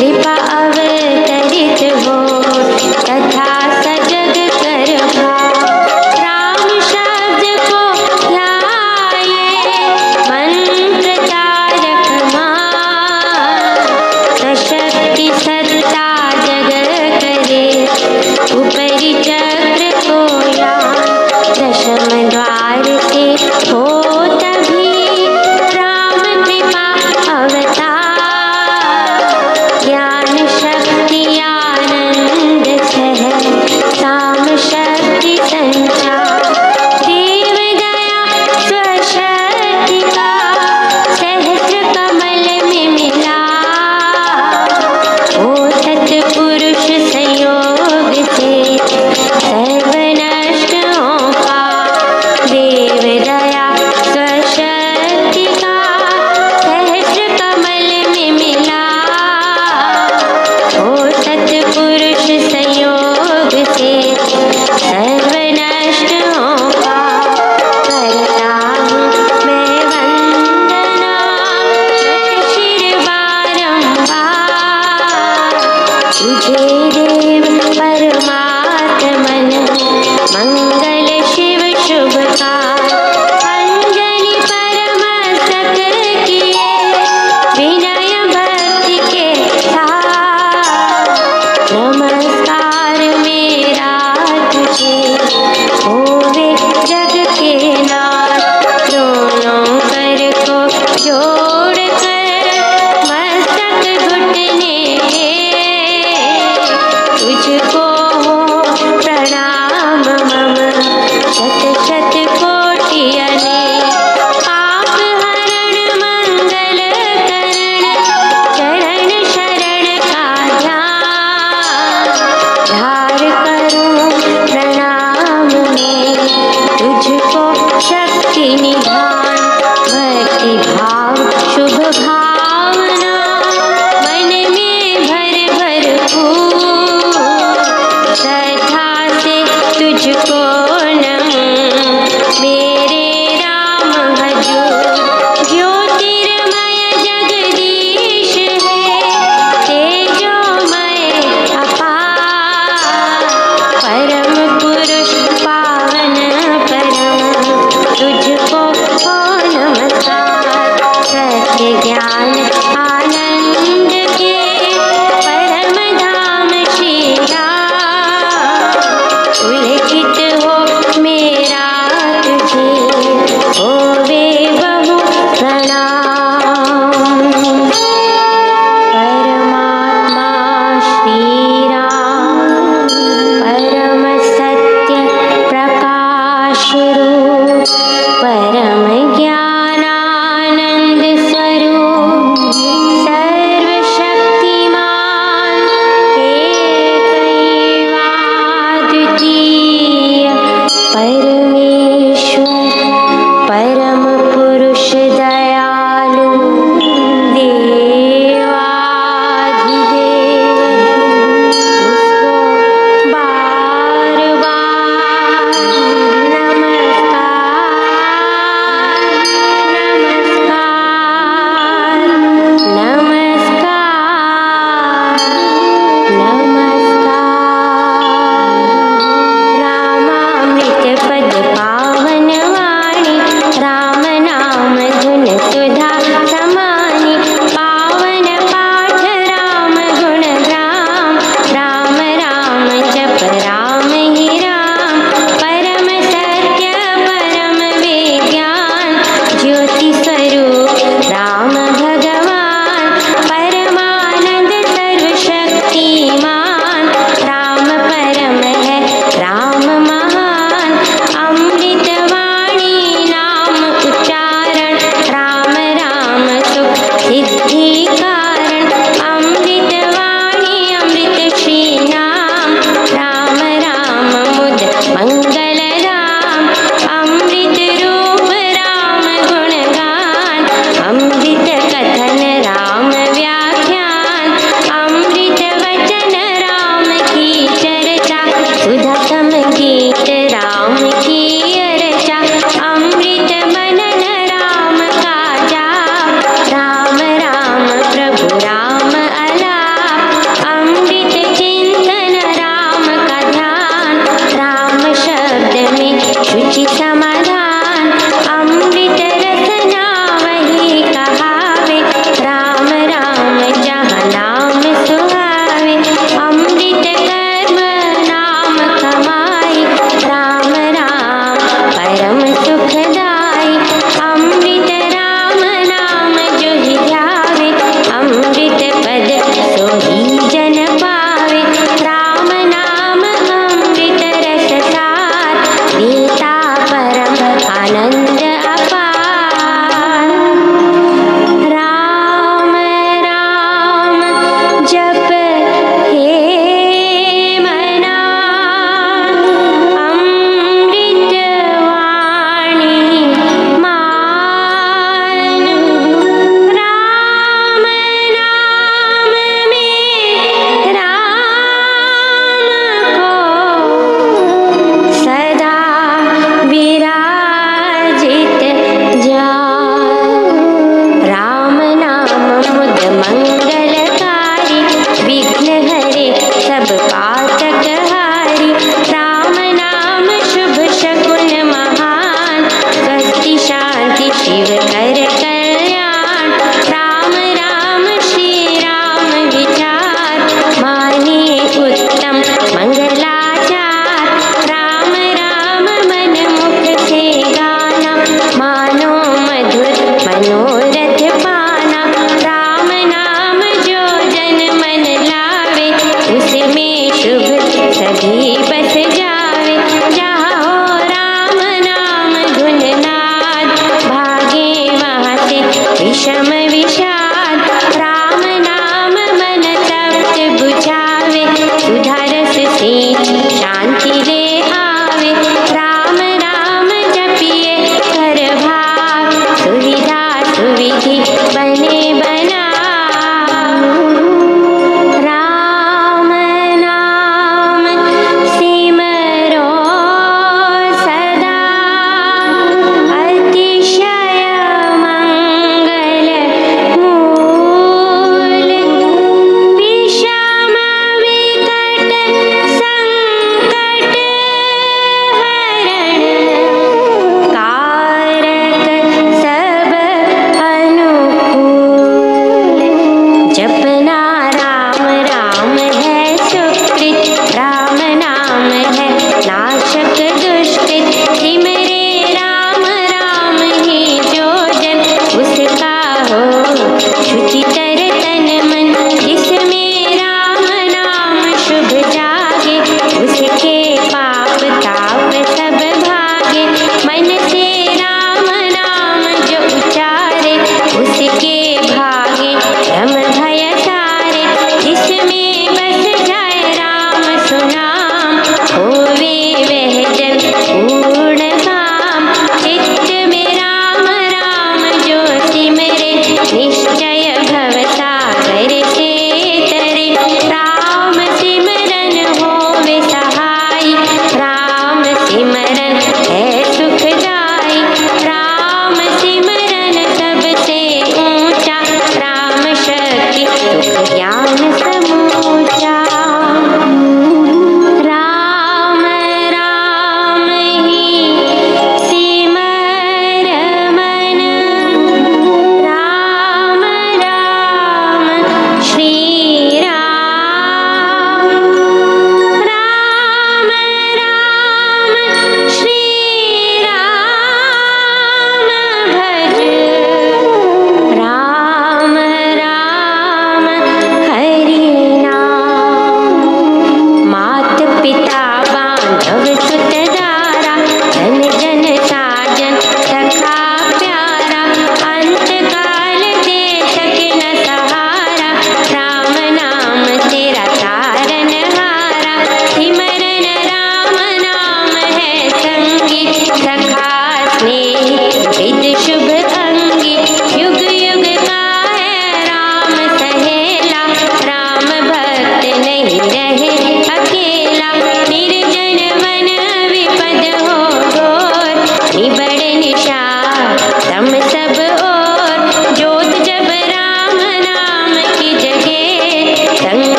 कृपा अवतार तुझे देव परमात्मन मंगल शिव शुभकार। अंजलि परमस्तक किए विनय भक्ति के साथ। नमस्कार मेरा तुझे होवे जग के नाथ। दोनों कर को जोड़ कर मस्तक घुटने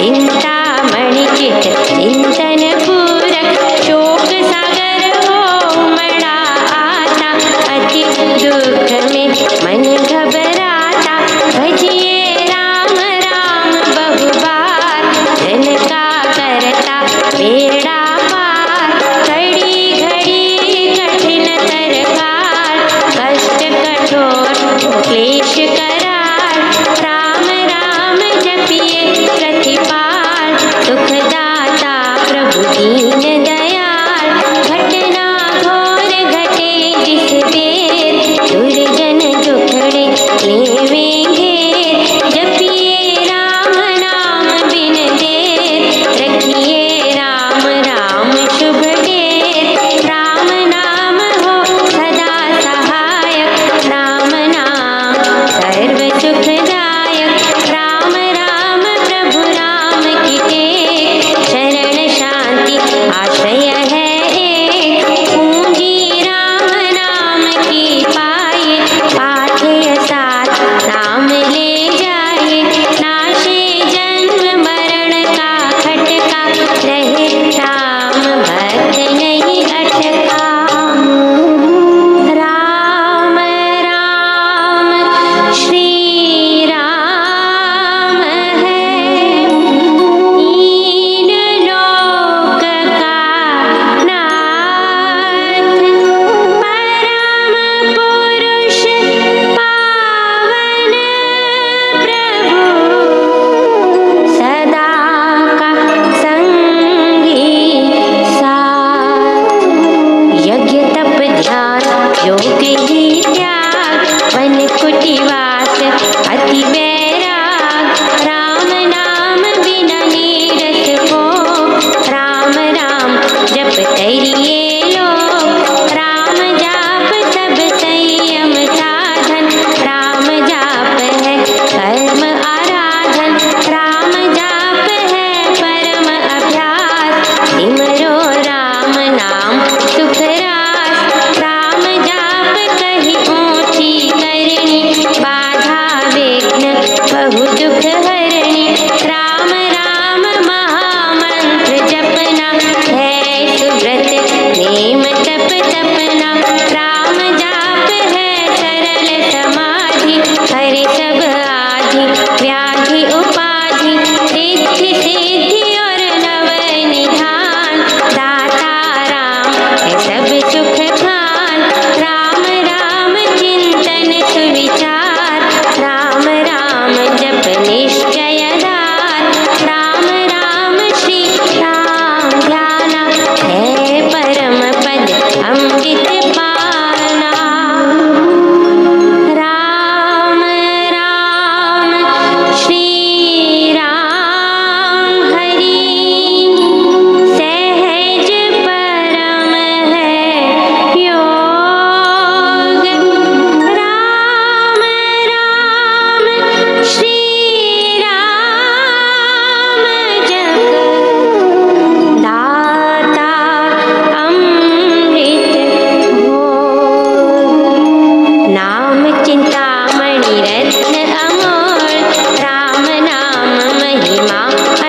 चिंतामणि चित चिंतन पूरक शोक सागर हो उमड़ा आता अति दुख में मन घबराता भजिए राम राम बहु बार जन का करता बेड़ा पार घड़ी घड़ी कठिन तरकार कष्ट कठोर क्लेश करार राम राम जपिए प्रतिपाल दुखदाता प्रभु दीन दयाल घटना घोर घटे जिस बेर दुर्जन दुखड़े लेवे घेर जपिए राम नाम बिन देर रखिए राम राम शुभ देर राम नाम हो सदा सहायक राम नाम सर्व सुखदायक राम राम प्रभु राम की टेक शरण शांति आश्रय है एक पूंजी राम नाम की पाए पाथे साथ नाम ले जाए नाशे जन्म मरण का खटका रहे राम भक्त नहीं अटका राम राम श्री राम है तीन लोक का नाथ परम पुरुष पावन प्रभु सदा का संगी साथ यज्ञ तप ध्यान योग ही त्याग वन कुटिवास अति वैराग राम नाम बिना नीरस को राम राम जप करिए लोग राम जाप सब संयम साधन राम जाप है कर्म आराधन राम जाप है परम अभ्यास सिमरो राम नाम सुख रास राम जाप कही ऊंची करनी बाधा विघ्न बहु दुख हरणी राम राम महामंत्र जपना है सुव्रत नेम तप तपना राम जाप है सरल समाधि हरे सब आधि व्याधि उपाधि रिद्धि सिद्धि और नव निधान दाता राम है सब सुख खान राम राम चिंतन सुविचार राम राम जप निश्चय दार राम राम श्री राम ध्याना है परम पद अमृत पाना राम राम श्री राम हरि सहज परम है योग राम राम श्री राम जप दाता अमृत भोग नाम चिंतामणि रत्न अमोल राम नाम महिमा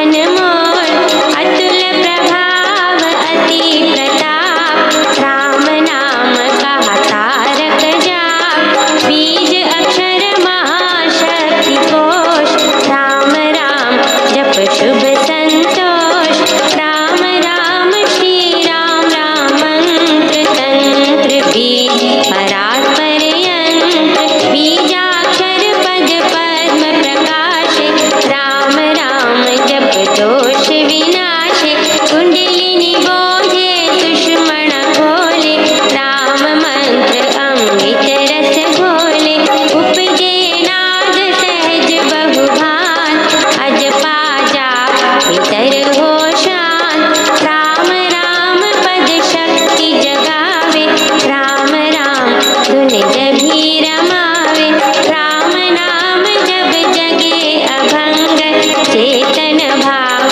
अनमोल अतुल प्रभाव अति प्रताप राम नाम कहा तारक जाप बीज अक्षर महाशक्ति कोश राम राम जप शुभ संतोष राम राम श्री राम राम मंत्र तंत्र बीज परात्पर यंत्र बीजाक्षर पद पद्म प्रकाश राम राम जप दोष विनाश कुंडलिनी बोधे दुश्मन खोले राम मंत्र अमृत रस घोले उपजे नाद सहज बहुभान अजपा जाप भीतर हो शांत राम राम पद शक्ति जगावे राम राम धुन जभी रमावे राम नाम जब जगे अभंग चेतन भाव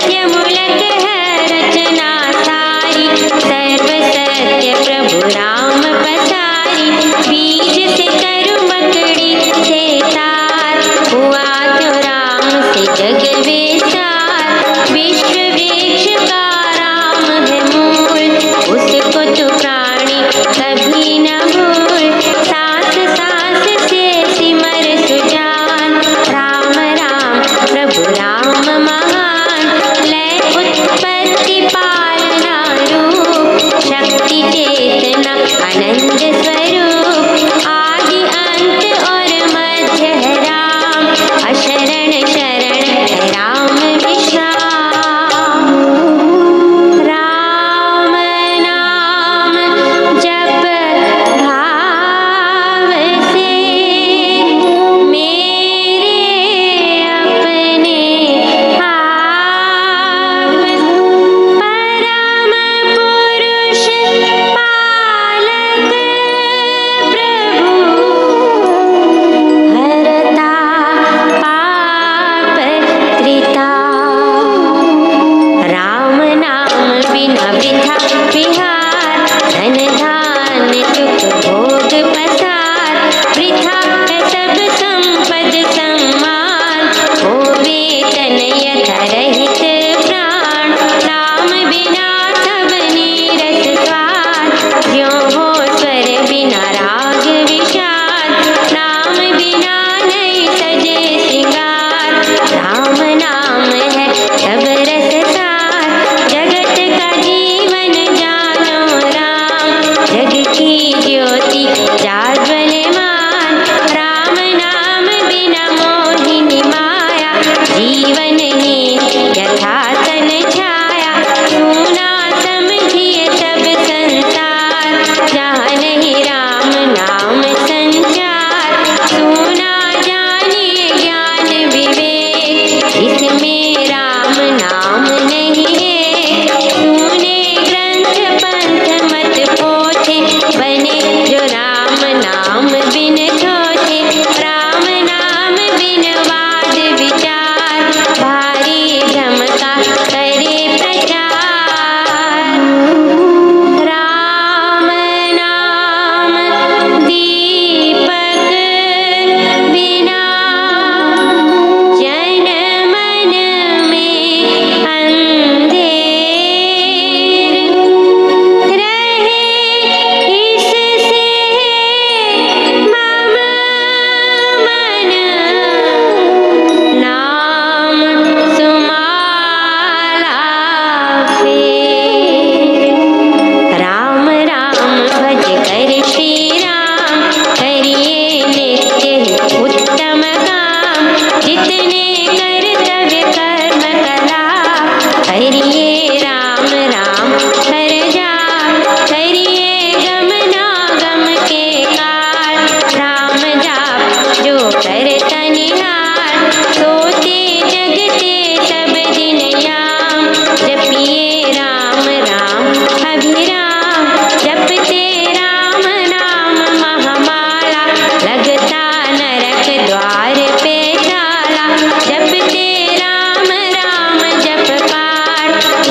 मध्य मूलक है रचना सारी, सर्व सत्य प्रभु राम पसारी। बीज से तरु मकड़ी से तार, हुआ तो राम से जग विस्तार। विश्व वृक्ष का राम है मूल, उसको तो प्राणी कभी न भूल। सांस सांस से सिमर सुजान, राम राम प्रभु राम महान। लय उत्पत्ति पालना रूप, शक्ति चेतना आनंद स्वरूप। आदि अंत और मध्य है राम, अशरण शरण है राम विश्राम। राम नाम जप भाव से, मेरे अपने आप। परम पुरुष पालक प्रभु, हरता पाप त्रिता। राम नाम बिना वृथा विहार, धन धान सुख भोग पसार। वृथा है सब संपद सम्मान, होवे तन यथा रहित प्राण। राम बिना सब नीरस स्वाद, ज्यों हो स्वर बिना राग विषाद। राम बिना नहीं सजे सिंगार, राम नाम है सब रस सार। जगत का जीवन जानो राम, जग की ज्योति जाज्वल्यमान। राम नाम बिना मोहिनी माया, जीवन ही यथा तन छाया। सुना समझिए सब संसार, जहाँ नहीं राम नाम संचार। सुना जानिए ज्ञान विवेक, इसमें राम नाम नहीं है। सुने ग्रंथ पंथ मत पोथे, बने जो राम नाम बिन सोचे। राम नाम बिन वाद विचार, भारी भ्रम का करे प्रचार। राम नाम दीपक बिना, जन मन में अंधेर रहे। इससे मम मन, नाम सुमाला फेर। राम राम भज कर श्री राम, करिए नित्य ही उत्तम काम। जितने कर्तव्य कर्म कलाप, करिए राम राम हर जाप। करिए गमनागम के काल, राम जाप जो करता निहाल। सोते जगते सब दिन याम, जपिए राम राम अभिराम। जपते राम नाम महामाला, लगता नरक द्वार पे ताला। जपते राम राम जप पाठ,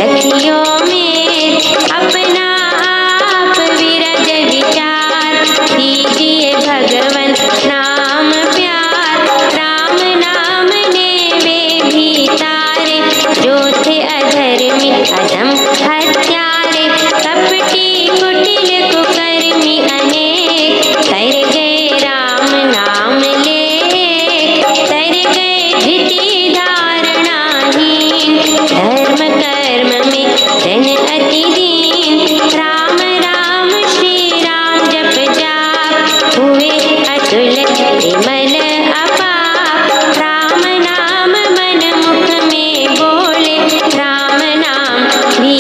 सखियों में अपना आप विरज विचार, दीजिए भगवन नाम प्यार। राम नाम ने वे भी तारे, जो थे अधर्मी अधम हत्यारे। कपटी कुटिल कुकर्मी अनेक, कर गए राम नाम ले, कर गए धृति धारणाहीन। धर्म कर्म में जन अति दीन, राम राम श्री राम जप जाप, हुए अतुल विमल अपाप। राम नाम मन मुख में बोले, राम नाम भी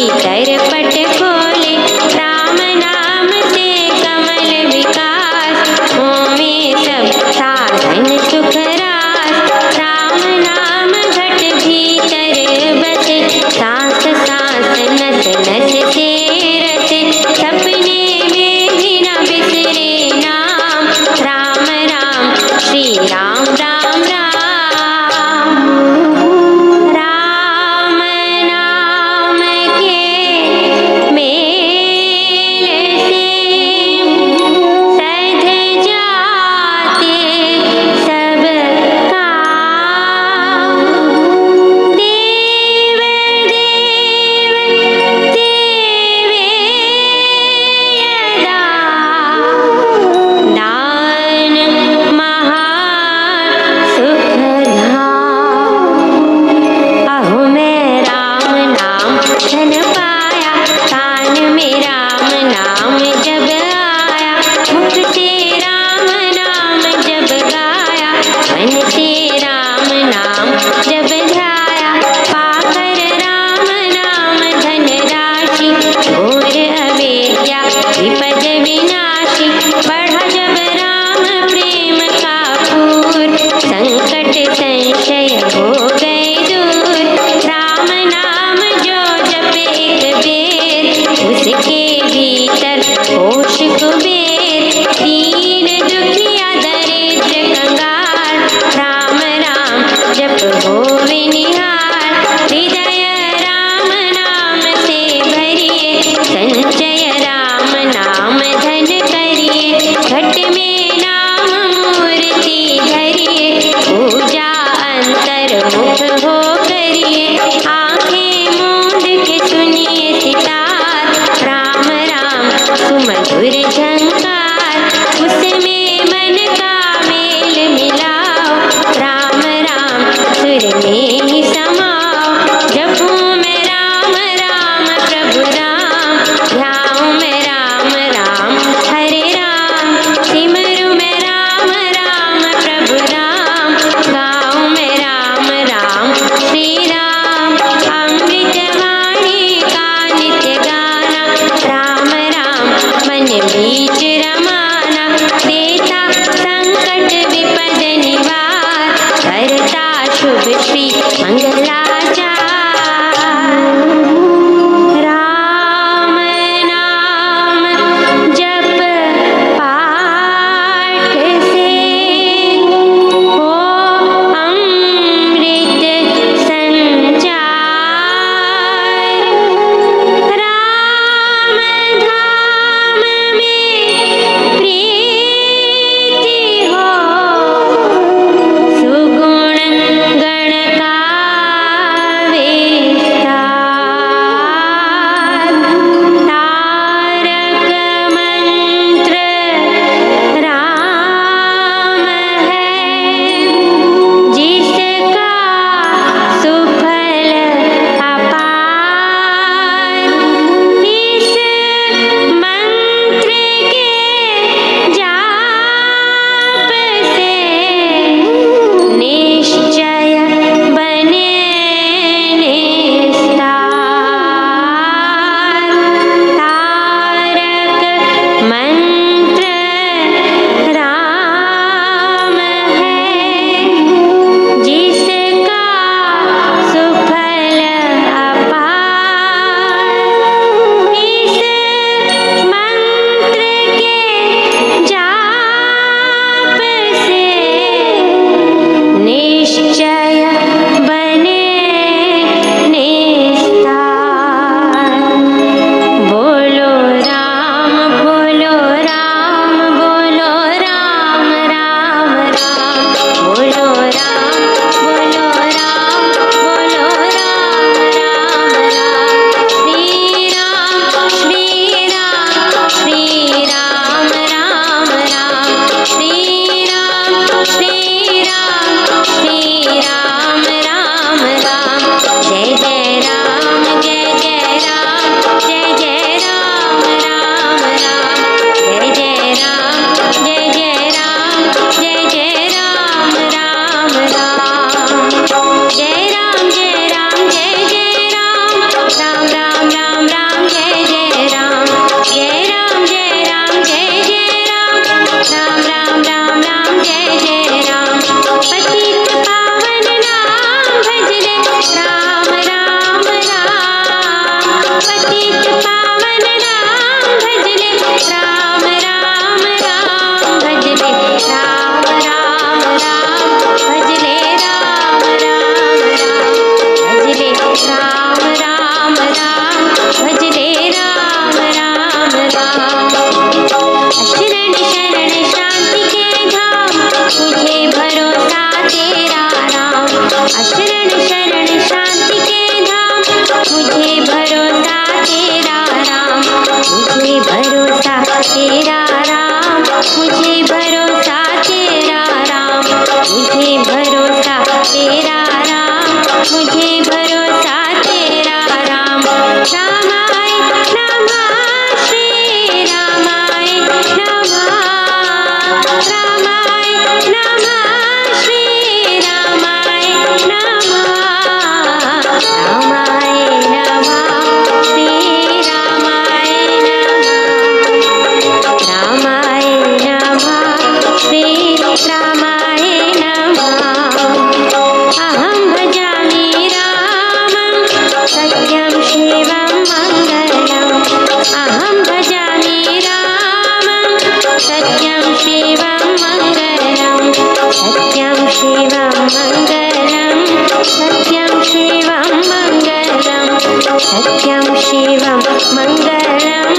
मङ्गलं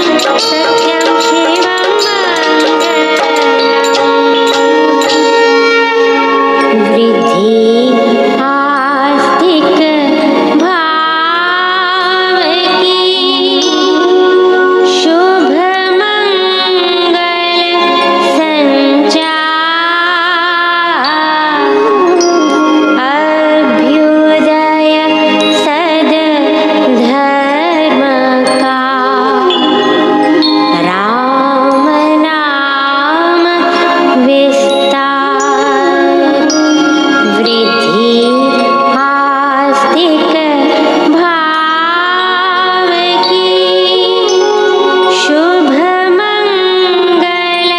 सत्यं शिवं मङ्गलम् वृद्धि आस्तिक भाव की शुभ मंगल संचार अभ्युदय सद धर्म का राम नाम विस्तार वृद्धि आस्तिक भाव की शुभ मंगल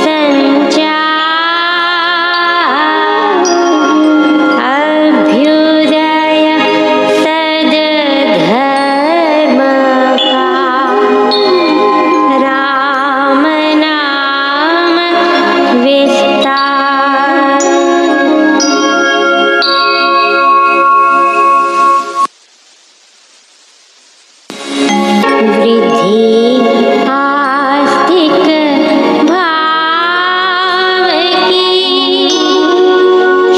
संचार अभ्युदय सद धर्म का राम नाम विस्तार वृद्धि आस्तिक भाव की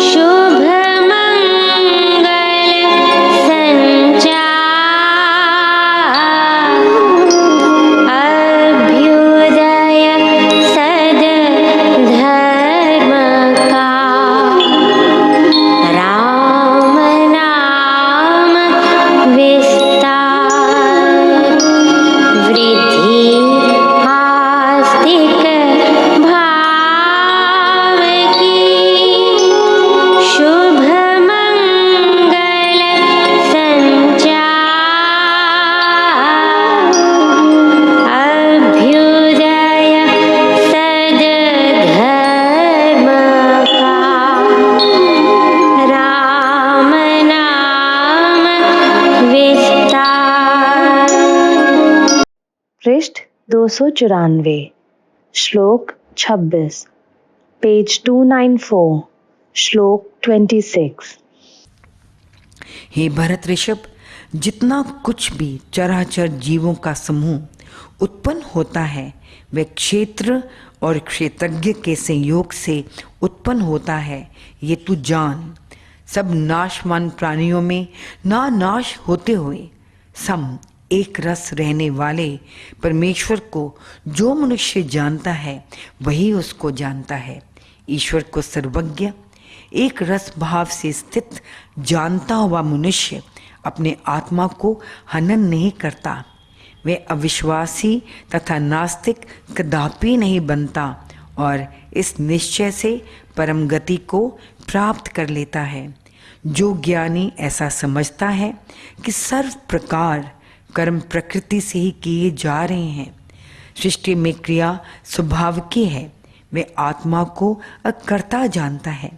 शुभ मंगल संचार अभ्युदय सद धर्म का राम नाम विस्तार वृद्धि आस्तिक भाव की शुभ मंगल संचार अभ्युदय सद धर्म का राम नाम विस्तार पृष्ठ 294 श्लोक 26 पेज 294 श्लोक 26 हे भरत ऋषभ, जितना कुछ भी चराचर जीवों का समूह उत्पन्न होता है वह क्षेत्र और क्षेत्रज्ञ के संयोग से उत्पन्न होता है, ये तू जान। सब नाशवान प्राणियों में ना नाश होते हुए सम एक रस रहने वाले परमेश्वर को जो मनुष्य जानता है वही उसको जानता है। ईश्वर को सर्वज्ञ एक रस भाव से स्थित जानता हुआ मनुष्य अपने आत्मा को हनन नहीं करता। वे अविश्वासी तथा नास्तिक कदापि नहीं बनता और इस निश्चय से परम गति को प्राप्त कर लेता है। जो ज्ञानी ऐसा समझता है कि सर्व प्रकार कर्म प्रकृति से ही किए जा रहे हैं, सृष्टि में क्रिया स्वभाव की है, वे आत्मा को अकर्ता जानता है।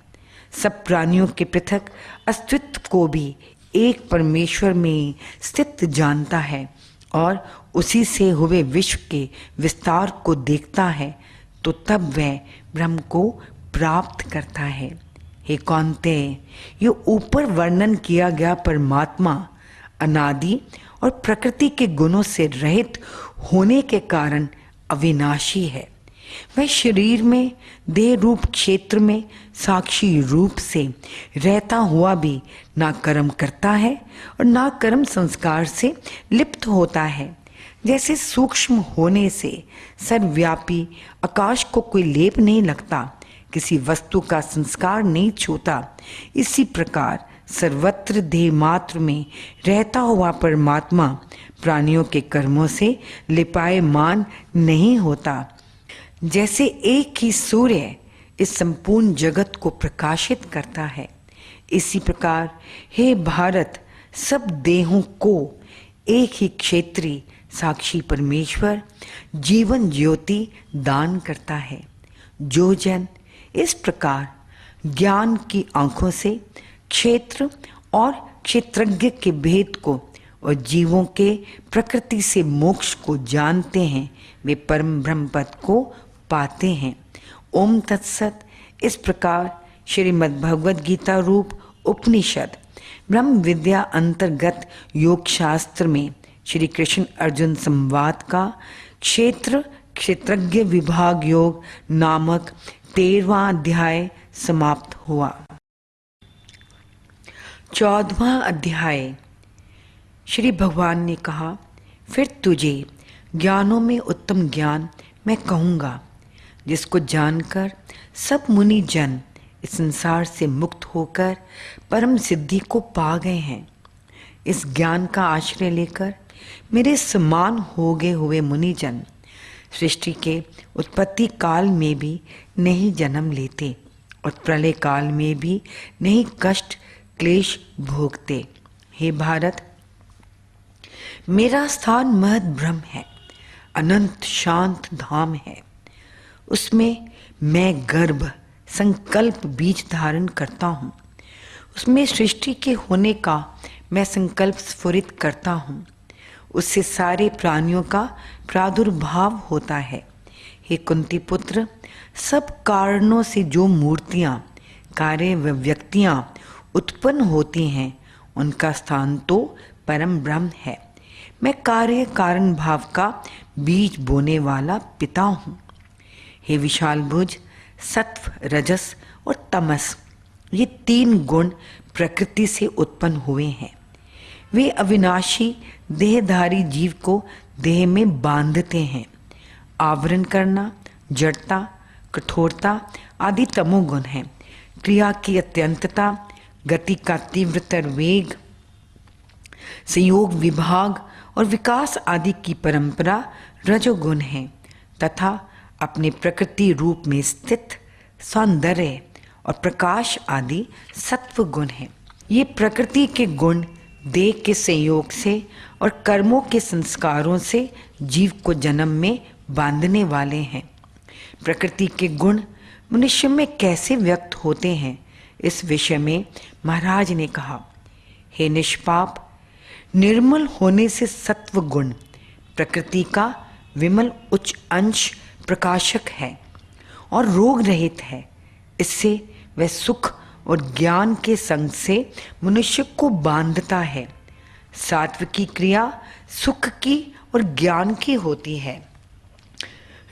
सब प्राणियों के पृथक अस्तित्व को भी एक परमेश्वर में स्थित जानता है और उसी से हुए विश्व के विस्तार को देखता है, तो तब वह ब्रह्म को प्राप्त करता है। हे कौन्तेय, ये ऊपर वर्णन किया गया परमात्मा अनादि और प्रकृति के गुणों से रहित होने के कारण अविनाशी है। वह शरीर में देह रूप क्षेत्र में साक्षी रूप से रहता हुआ भी ना कर्म करता है और ना कर्म संस्कार से लिप्त होता है। जैसे सूक्ष्म होने से सर्वव्यापी आकाश को कोई लेप नहीं लगता, किसी वस्तु का संस्कार नहीं छूता, इसी प्रकार सर्वत्र देह मात्र में रहता हुआ परमात्मा प्राणियों के कर्मों से लिपायमान नहीं होता। जैसे एक ही सूर्य इस संपूर्ण जगत को प्रकाशित करता है, इसी प्रकार हे भारत, सब देहों को एक ही क्षेत्रीय साक्षी परमेश्वर जीवन ज्योति दान करता है। जो जन इस प्रकार ज्ञान की आंखों से क्षेत्र और क्षेत्रज्ञ के भेद को और जीवों के प्रकृति से मोक्ष को जानते हैं, वे परम ब्रह्म पद को पाते हैं। ओम तत्सत। इस प्रकार श्रीमद् भगवद गीता रूप उपनिषद ब्रह्म विद्या अंतर्गत योग शास्त्र में श्री कृष्ण अर्जुन संवाद का क्षेत्र क्षेत्रज्ञ विभाग योग नामक 13वां अध्याय समाप्त हुआ। 14वां अध्याय। श्री भगवान ने कहा, फिर तुझे ज्ञानों में उत्तम ज्ञान मैं कहूँगा, जिसको जानकर सब मुनि जन इस संसार से मुक्त होकर परम सिद्धि को पा गए हैं। इस ज्ञान का आश्रय लेकर मेरे समान हो गए हुए मुनिजन सृष्टि के उत्पत्ति काल में भी नहीं जन्म लेते और प्रलय काल में भी नहीं कष्ट क्लेश भोगते। हे भारत, मेरा स्थान महद ब्रह्म है, अनंत शांत धाम है। उसमें मैं गर्भ संकल्प बीज धारण करता हूँ। उसमें सृष्टि के होने का मैं संकल्प स्फुरित करता हूँ। उससे सारे प्राणियों का प्रादुर्भाव होता है। हे कुंती पुत्र, सब कारणों से जो मूर्तियाँ, कार्य व व्यक्तियाँ उत्पन्न होती हैं, उनका स्थान तो परम ब्रह्म है। मैं कार्य कारण भाव का बीज बोने वाला पिता हूँ। हे विशाल भुज, सत्व, रजस और तमस, ये 3 गुण प्रकृति से उत्पन्न हुए हैं। वे अविनाशी देहधारी जीव को देह में बांधते हैं। आवरण करना, जड़ता, कठोरता आदि तमोगुण हैं। क्रिया की अत्यंतता, गति का तीव्रतर वेग, संयोग विभाग और विकास आदि की परंपरा रजोगुण है तथा अपने प्रकृति रूप में स्थित सौंदर्य और प्रकाश आदि सत्व गुण है। ये प्रकृति के गुण देह के संयोग से और कर्मों के संस्कारों से जीव को जन्म में बांधने वाले हैं। प्रकृति के गुण मनुष्य में कैसे व्यक्त होते हैं, इस विषय में महाराज ने कहा, हे निष्पाप, निर्मल होने से सत्व गुण प्रकृति का विमल उच्च अंश प्रकाशक है और रोग रहित है। इससे वह सुख और ज्ञान के संग से मनुष्य को बांधता है। सात्विकी क्रिया सुख की और ज्ञान की होती है।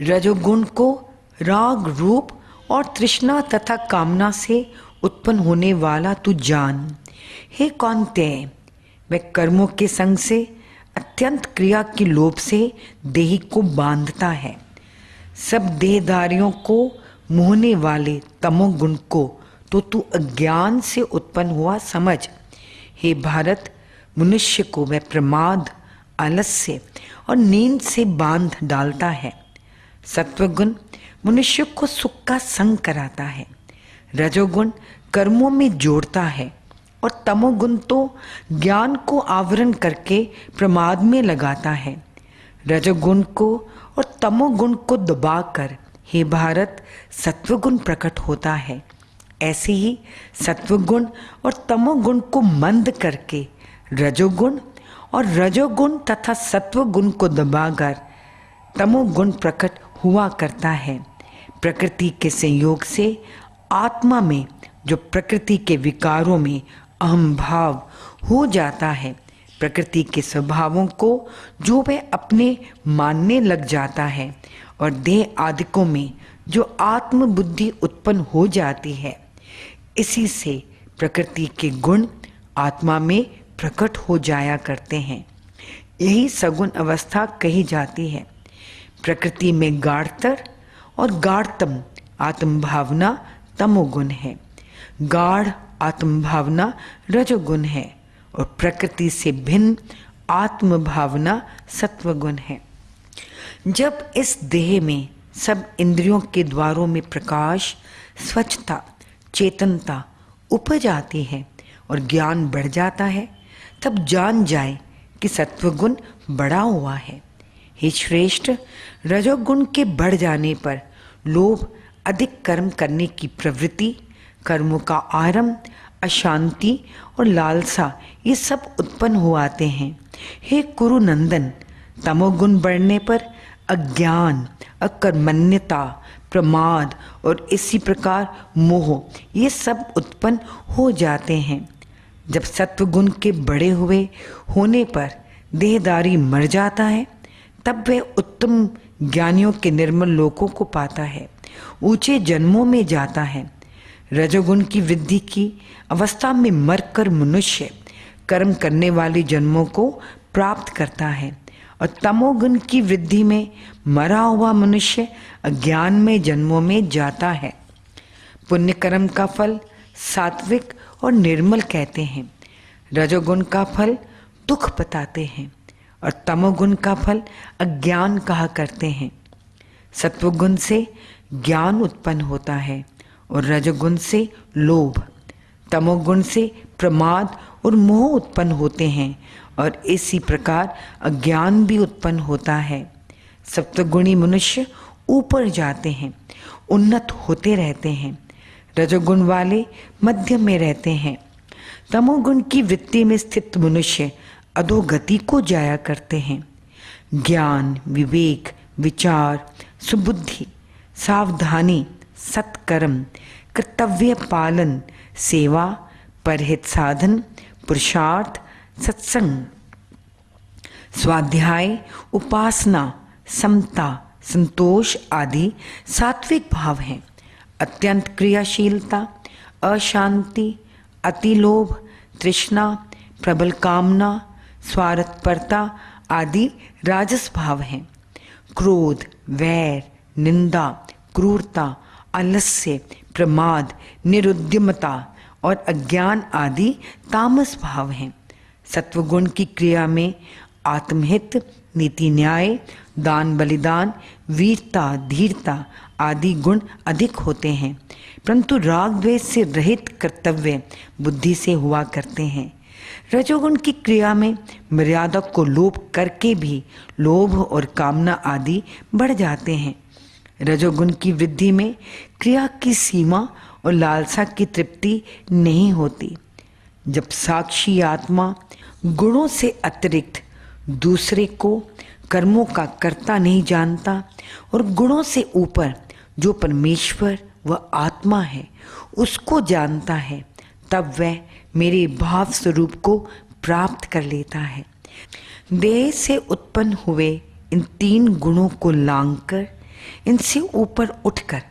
रजोगुण को राग रूप और तृष्णा तथा कामना से उत्पन्न होने वाला तू जान। हे कौन्तेय, वह कर्मों के संग से अत्यंत क्रिया के लोभ से देही को बांधता है। सब देहधारियों को मोहने वाले तमोगुण को तो तू अज्ञान से उत्पन्न हुआ समझ। हे भारत, मनुष्य को वह प्रमाद, आलस्य और नींद से बांध डालता है। सत्वगुण मनुष्य को सुख का संग कराता है। रजोगुण कर्मों में जोड़ता है और तमोगुण तो ज्ञान को आवरण करके प्रमाद में लगाता है। रजोगुण को और तमोगुण को दबाकर, हे भारत, सत्वगुण प्रकट होता है। ऐसे ही सत्वगुण और तमोगुण को मंद करके रजोगुण और रजोगुण तथा सत्वगुण को दबाकर तमोगुण प्रकट हुआ करता है। प्रकृति के संयोग से आत्मा में जो प्रकृति के विकारों में अहम भाव हो जाता है, प्रकृति के स्वभावों को जो वह अपने मानने लग जाता है और देह आदिकों में जो आत्म बुद्धि उत्पन्न हो जाती है, इसी से प्रकृति के गुण आत्मा में प्रकट हो जाया करते हैं। यही सगुण अवस्था कही जाती है। प्रकृति में गाढ़तर और गाढ़तम आत्म भावना तमोगुण है, गाढ़ आत्म भावना रजोगुण है और प्रकृति से भिन्न आत्म भावना सत्वगुण है। जब इस देह में सब इंद्रियों के द्वारों में प्रकाश, स्वच्छता, चेतनता उपज आती है और ज्ञान बढ़ जाता है, तब जान जाए कि सत्वगुण बढ़ा हुआ है। हे श्रेष्ठ, रजोगुण के बढ़ जाने पर लोभ, अधिक कर्म करने की प्रवृत्ति, कर्मों का आरंभ, अशांति और लालसा, ये सब उत्पन्न हो आते हैं। हे कुरुनंदन, तमोगुण बढ़ने पर अज्ञान, अकर्मण्यता, प्रमाद और इसी प्रकार मोह, ये सब उत्पन्न हो जाते हैं। जब सत्वगुण के बड़े हुए होने पर देहदारी मर जाता है, तब वह उत्तम ज्ञानियों के निर्मल लोकों को पाता है, ऊंचे जन्मों में जाता है। रजोगुण की वृद्धि की अवस्था में मरकर मनुष्य कर्म करने वाले जन्मों को प्राप्त करता है, और तमोगुण की वृद्धि में मरा हुआ मनुष्य अज्ञान में जन्मों में जाता है। पुण्य कर्म का फल सात्विक और निर्मल कहते हैं, रजोगुण का फल दुख बताते हैं, और तमोगुण का फल अज्ञान कहा करते हैं। सत्वगुण से ज्ञान उत्पन्न होता है और रजोगुण से लोभ, तमोगुण से प्रमाद और मोह उत्पन्न होते हैं, और इसी प्रकार अज्ञान भी उत्पन्न होता है। सप्तगुणी मनुष्य ऊपर जाते हैं, उन्नत होते रहते हैं, रजोगुण वाले मध्य में रहते हैं। तमोगुण की वृत्ति में स्थित मनुष्य अधोगति को जाया करते हैं। ज्ञान, विवेक, विचार, सुबुद्धि, सावधानी, सत्कर्म, कर्तव्य पालन, सेवा, परहित साधन, पुरुषार्थ, सत्संग, स्वाध्याय, उपासना, समता, संतोष आदि सात्विक भाव हैं। अत्यंत क्रियाशीलता, अशांति, अतिलोभ, तृष्णा, प्रबल कामना, स्वार्थपरता आदि राजस भाव हैं। क्रोध, वैर, निंदा, क्रूरता, आलस्य, प्रमाद, निरुद्यमता और अज्ञान आदि तामस भाव हैं। सत्वगुण की क्रिया में आत्महित, नीति न्याय, दान बलिदान, वीरता, धीरता आदि गुण अधिक होते हैं, परंतु राग द्वेष से रहित कर्तव्य बुद्धि से हुआ करते हैं। रजोगुण की क्रिया में मर्यादा को लोप करके भी लोभ और कामना आदि बढ़ जाते हैं। रजोगुण की वृद्धि में क्रिया की सीमा और लालसा की तृप्ति नहीं होती। जब साक्षी आत्मा गुणों से अतिरिक्त दूसरे को कर्मों का कर्ता नहीं जानता और गुणों से ऊपर जो परमेश्वर व आत्मा है उसको जानता है, तब वह मेरे भाव स्वरूप को प्राप्त कर लेता है। देह से उत्पन्न हुए इन तीन गुणों को लांघकर, इनसे ऊपर उठकर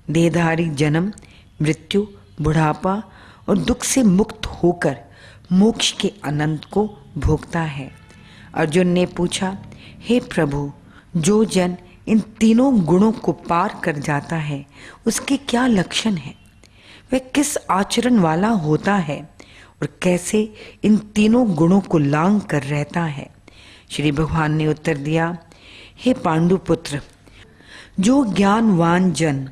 देहधारी जन्म, मृत्यु, बुढ़ापा और दुख से मुक्त होकर मोक्ष के आनंद को भोगता है। अर्जुन ने पूछा, हे प्रभु, जो जन इन तीनों गुणों को पार कर जाता है उसके क्या लक्षण हैं? वह किस आचरण वाला होता है और कैसे इन तीनों गुणों को लांघ कर रहता है? श्री भगवान ने उत्तर दिया, हे पांडुपुत्र, जो ज्ञानवान जन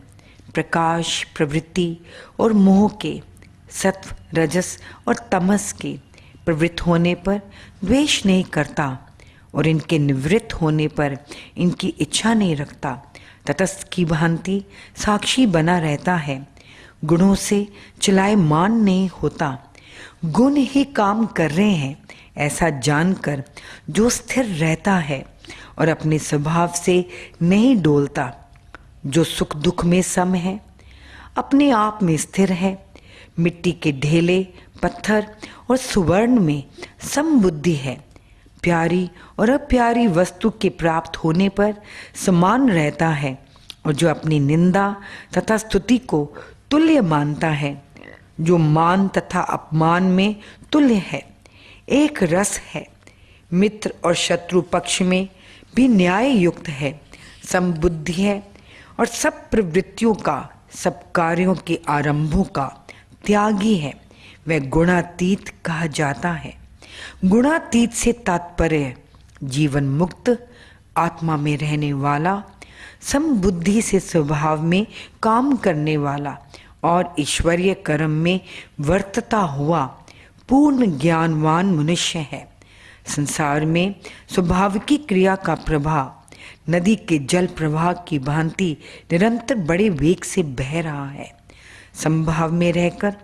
प्रकाश, प्रवृत्ति और मोह के, सत्व, रजस और तमस के प्रवृत्त होने पर द्वेष नहीं करता और इनके निवृत्त होने पर इनकी इच्छा नहीं रखता, तटस्थ की भांति साक्षी बना रहता है, गुणों से चलायमान नहीं होता, गुण ही काम कर रहे हैं ऐसा जानकर जो स्थिर रहता है और अपने स्वभाव से नहीं डोलता, जो सुख दुख में सम है, अपने आप में स्थिर है, मिट्टी के ढेले, पत्थर और सुवर्ण में समबुद्धि है, प्यारी और अप्यारी वस्तु के प्राप्त होने पर समान रहता है, और जो अपनी निंदा तथा स्तुति को तुल्य मानता है, जो मान तथा अपमान में तुल्य है, एक रस है, मित्र और शत्रु पक्ष में भी न्याय युक्त है, समबुद्धि है और सब प्रवृत्तियों का, सब कार्यों के आरंभों का त्यागी है, वह गुणातीत कहा जाता है। गुणातीत से तात्पर्य जीवन मुक्त, आत्मा में रहने वाला, समबुद्धि से स्वभाव में काम करने वाला और ईश्वरीय कर्म में वर्तता हुआ पूर्ण ज्ञानवान मनुष्य है। संसार में स्वाभाविकी क्रिया का प्रभाव नदी के जल प्रवाह की भांति निरंतर बड़े वेग से बह रहा है। संभाव में रहकर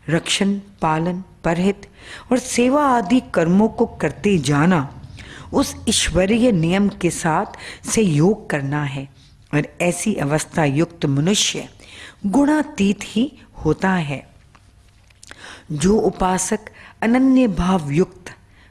रक्षण, पालन, परहित और सेवा आदि कर्मों को करते जाना उस ईश्वरीय नियम के साथ सहयोग करना है, और ऐसी अवस्था युक्त मनुष्य गुणातीत ही होता है। जो उपासक अनन्य भाव युक्त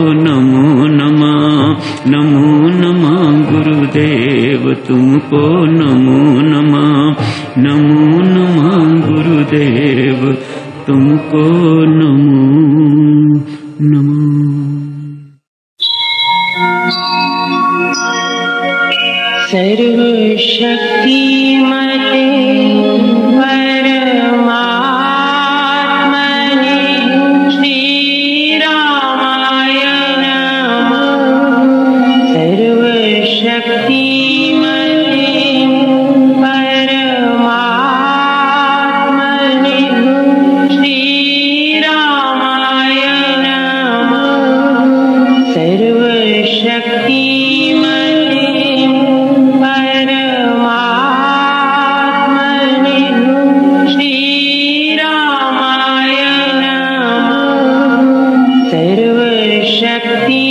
नमो नमः नमो नमः गुरुदेव तुमको नमो नमः नमो नमः गुरुदेव तुमको नमो नमः। सर्वशक्तिमते परमात्मने श्रीरामाय नमः। सर्वशक्तिमते परमात्मने श्रीरामाय नमः। सर्वशक्तिमते परमात्मने श्रीरामाय नमः। सर्वशक्ति